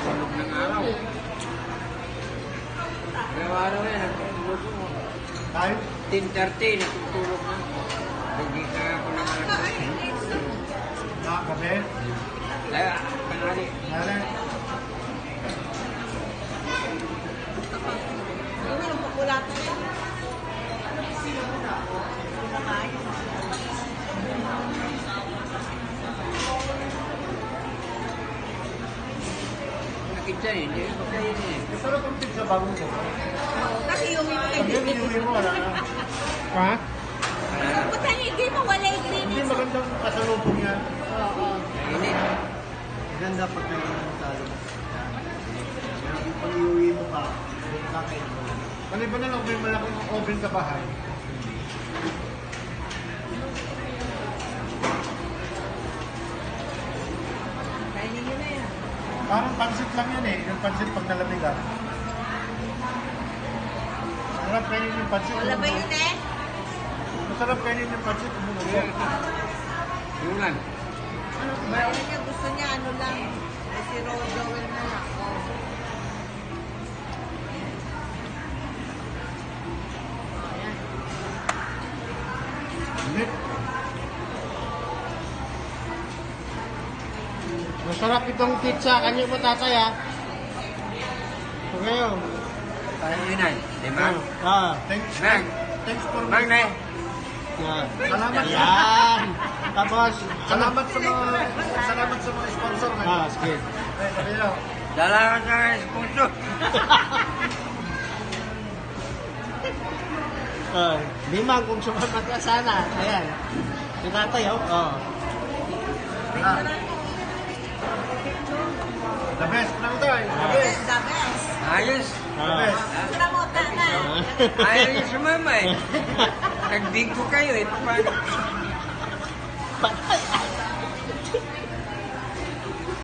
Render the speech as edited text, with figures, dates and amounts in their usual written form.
Tulog ng araw. Pero araw yan, natutulog mo. Kahit 10:30, natutulog na. Hindi ka ako naman. gabi. Kaya, kanali. Nale. Ano yung pakulatan yan? Nakit siya eh, hindi ko kayo eh. Masarap ang pizza bago ko. Kasi yung yung kay Hindi, inuwi mo, wala na. Ha? Puta niya, hindi mo wala yung Hindi green. magandang kasalubong yan. Oo. Mainit. Maganda pag talo. Pag iuwi mo pa, kakain mo. Maliban na lang may malaking oven sa bahay. Kainin nyo na yan. Parang pansit lang yan eh. Yung pansit pag nalamigan. Masarap kainin yung pansit. Wala ba yun eh? Masarap kainin yung pansit. Yung lang. Ano ba yun niya? Gusto niya ano lang. Si Joel na lang. Oh. Ayan. Init. Masarap itong pizza. Kanyo mo tatay ha? So ngayon. Tayo yun ay. Di ba? Thanks. Mang. Thanks for Mang na eh. Yan. Salamat. Yan. Tapos, Salamat sa mga sponsor na. sige. Ay, sabi nyo. Dala ka sa sponsor. Limang kung sumamat ka sana. Ayan. Si tatay, oh. Ah. The best lang ito eh. The best. The best. Ayos. The best. Sila mo na. Ayaw niya sumama eh. Nagbigko kayo eh. Paano?